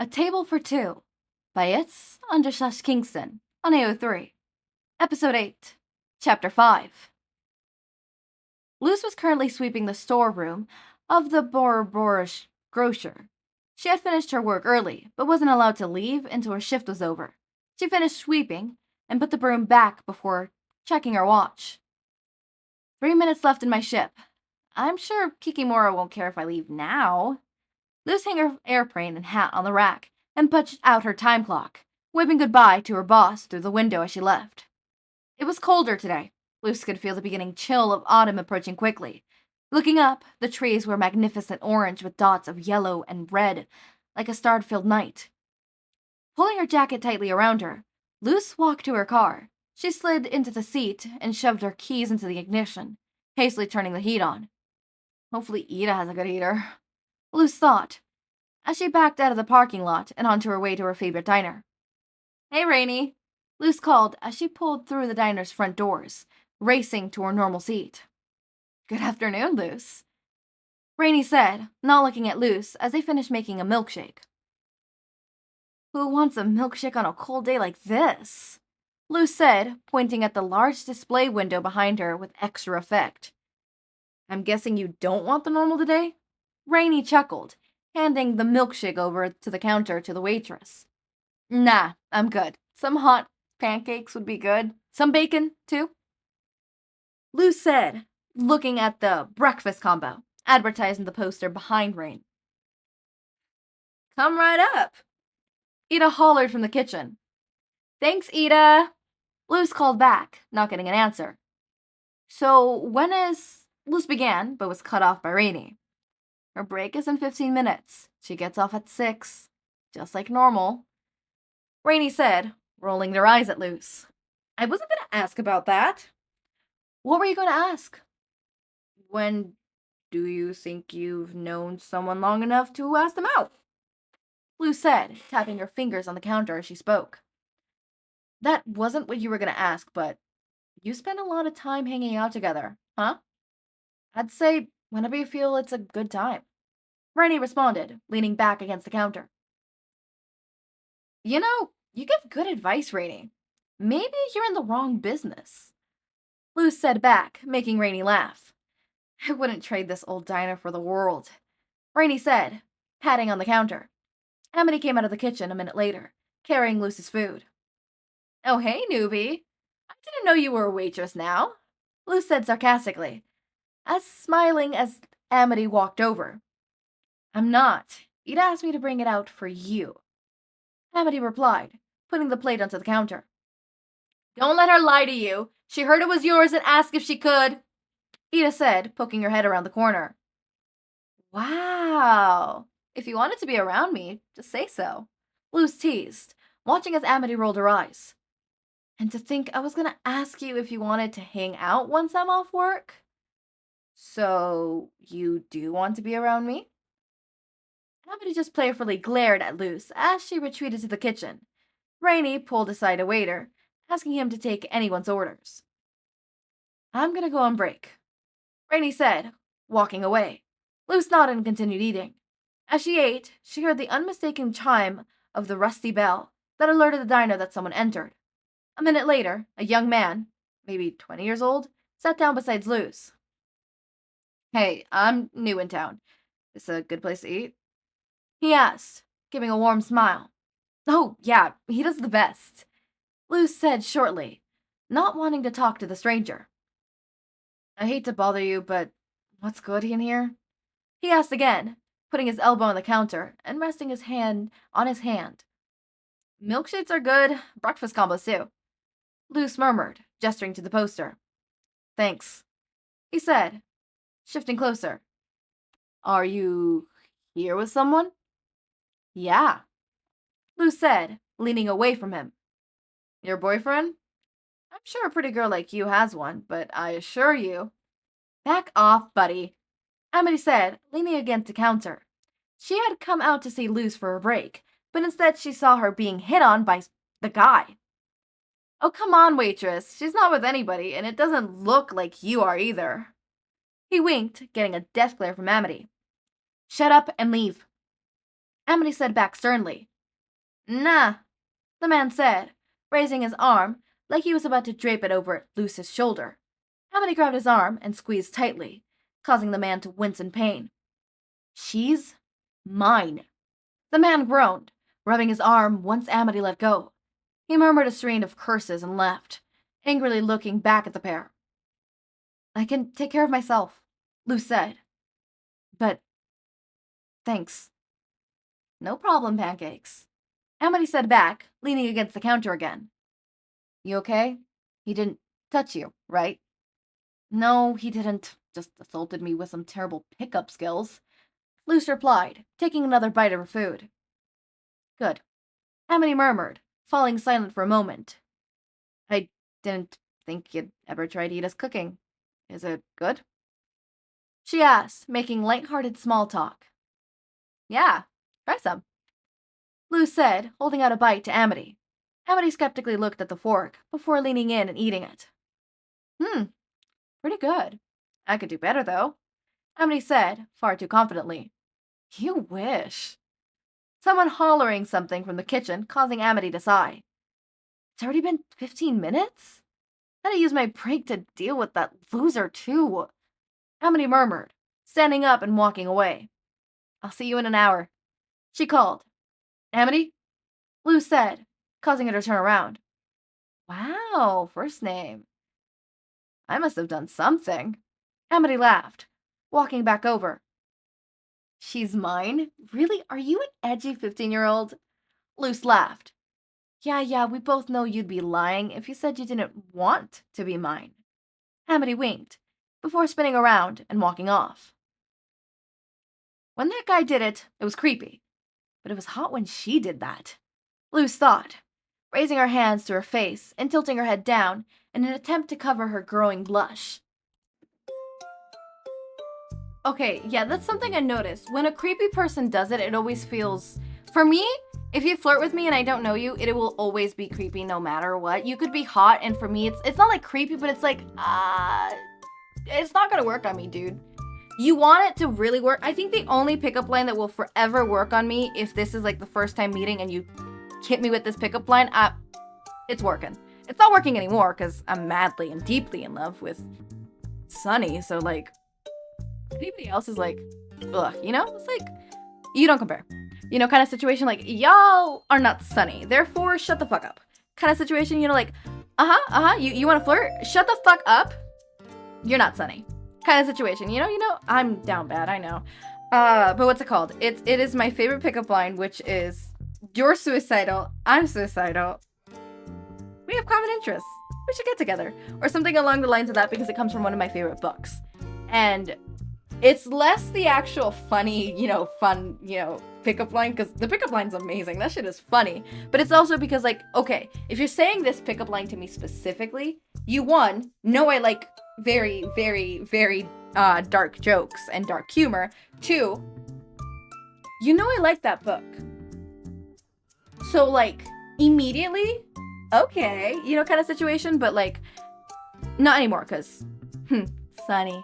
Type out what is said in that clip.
A Table for Two by It's _ Kingston on AO3. Episode 8, Chapter 5. Luz was currently sweeping the storeroom of the Boroborish grocer. She had finished her work early, but wasn't allowed to leave until her shift was over. She finished sweeping and put the broom back before checking her watch. 3 minutes left in my ship. I'm sure Kikimora won't care if I leave now. Luz hung her airplane and hat on the rack and punched out her time clock, waving goodbye to her boss through the window as she left. It was colder today. Luz could feel the beginning chill of autumn approaching quickly. Looking up, the trees were magnificent orange with dots of yellow and red, like a star-filled night. Pulling her jacket tightly around her, Luz walked to her car. She slid into the seat and shoved her keys into the ignition, hastily turning the heat on. Hopefully Ida has a good heater, Luz thought, as she backed out of the parking lot and onto her way to her favorite diner. Hey, Rainey, Luz called as she pulled through the diner's front doors, racing to her normal seat. Good afternoon, Luz, Rainey said, not looking at Luz as they finished making a milkshake. Who wants a milkshake on a cold day like this? Luz said, pointing at the large display window behind her with extra effect. I'm guessing you don't want the normal today? Rainey chuckled, handing the milkshake over to the counter to the waitress. Nah, I'm good. Some hot pancakes would be good. Some bacon, too? Luz said, looking at the breakfast combo, advertised in the poster behind Rain. Come right up, Ida hollered from the kitchen. Thanks, Ida, Luz called back, not getting an answer. So when is... Luz began, but was cut off by Rainey. Her break is in 15 minutes. She gets off at 6, just like normal, Rainey said, rolling their eyes at Luz. I wasn't going to ask about that. What were you going to ask? When do you think you've known someone long enough to ask them out? Luz said, tapping her fingers on the counter as she spoke. That wasn't what you were going to ask, but you spend a lot of time hanging out together, huh? I'd say whenever you feel it's a good time, Rainey responded, leaning back against the counter. You know, you give good advice, Rainey. Maybe you're in the wrong business, Luz said back, making Rainey laugh. I wouldn't trade this old diner for the world, Rainey said, patting on the counter. Amity came out of the kitchen a minute later, carrying Luz's food. Oh, hey, newbie. I didn't know you were a waitress now, Luz said sarcastically, as smiling as Amity walked over. I'm not. Ida asked me to bring it out for you, Amity replied, putting the plate onto the counter. Don't let her lie to you. She heard it was yours and asked if she could, Ida said, poking her head around the corner. Wow. If you wanted to be around me, just say so, Luz teased, watching as Amity rolled her eyes. And to think I was going to ask you if you wanted to hang out once I'm off work? So, you do want to be around me? Amity just playfully glared at Luz as she retreated to the kitchen. Rainey pulled aside a waiter, asking him to take anyone's orders. I'm gonna go on break, Rainey said, walking away. Luz nodded and continued eating. As she ate, she heard the unmistakable chime of the rusty bell that alerted the diner that someone entered. A minute later, a young man, maybe 20 years old, sat down beside Luz. Hey, I'm new in town. Is this a good place to eat? He asked, giving a warm smile. Oh, yeah, he does the best, Luz said shortly, not wanting to talk to the stranger. I hate to bother you, but what's good in here? He asked again, putting his elbow on the counter and resting his hand on his hand. Milkshakes are good, breakfast combos too, Luz murmured, gesturing to the poster. Thanks, he said, shifting closer. Are you here with someone? Yeah, Luz said, leaning away from him. Your boyfriend? I'm sure a pretty girl like you has one, but I assure you... Back off, buddy, Amity said, leaning against the counter. She had come out to see Luz for a break, but instead she saw her being hit on by the guy. Oh, come on, waitress. She's not with anybody, and it doesn't look like you are either. He winked, getting a death glare from Amity. Shut up and leave, Amity said back sternly, Nah, the man said, raising his arm like he was about to drape it over Luz's shoulder. Amity grabbed his arm and squeezed tightly, causing the man to wince in pain. She's mine. The man groaned, rubbing his arm once Amity let go. He murmured a string of curses and left, angrily looking back at the pair. I can take care of myself, Luz said. But thanks. No problem, Pancakes. Amity said back, leaning against the counter again. You okay? He didn't touch you, right? No, he didn't. Just assaulted me with some terrible pickup skills. Luz replied, taking another bite of her food. Good. Amity murmured, falling silent for a moment. I didn't think you'd ever try to eat us cooking. Is it good? She asked, making light-hearted small talk. Yeah, try some. Luz said, holding out a bite to Amity. Amity skeptically looked at the fork before leaning in and eating it. Pretty good. I could do better, though, Amity said, far too confidently. You wish. Someone hollering something from the kitchen, causing Amity to sigh. It's already been 15 minutes? I had to use my break to deal with that loser, too. Amity murmured, standing up and walking away. I'll see you in an hour, she called. Amity? Luz said, causing her to turn around. Wow, first name. I must have done something. Amity laughed, walking back over. She's mine? Really? Are you an edgy 15-year-old? Luz laughed. Yeah, we both know you'd be lying if you said you didn't want to be mine. Amity winked, before spinning around and walking off. When that guy did it, it was creepy. But it was hot when she did that. Luz thought, raising her hands to her face and tilting her head down in an attempt to cover her growing blush. Okay, yeah, that's something I noticed. When a creepy person does it, it always feels... For me, if you flirt with me and I don't know you, it will always be creepy no matter what. You could be hot, and for me, it's not like creepy, but it's like, it's not gonna work on me, dude. You want it to really work. I think the only pickup line that will forever work on me, if this is like the first time meeting and you hit me with this pickup line, it's working. It's not working anymore because I'm madly and deeply in love with Sunny, so like, anybody else is like, ugh, you know? It's like, you don't compare. You know, kind of situation like, y'all are not Sunny, therefore shut the fuck up. Kind of situation, you know, like, you want to flirt? Shut the fuck up. You're not Sunny. Kind of situation, you know, I'm down bad, I know. But what's it called? It is my favorite pickup line, which is, you're suicidal, I'm suicidal. We have common interests. We should get together. Or something along the lines of that because it comes from one of my favorite books. And it's less the actual funny, fun, pickup line, because the pickup line's amazing. That shit is funny. But it's also because, like, okay, if you're saying this pickup line to me specifically, you, one, know I like very, very, very dark jokes and dark humor. Two, you know I like that book. So, like, immediately, okay, kind of situation, but, like, not anymore, because, Sunny.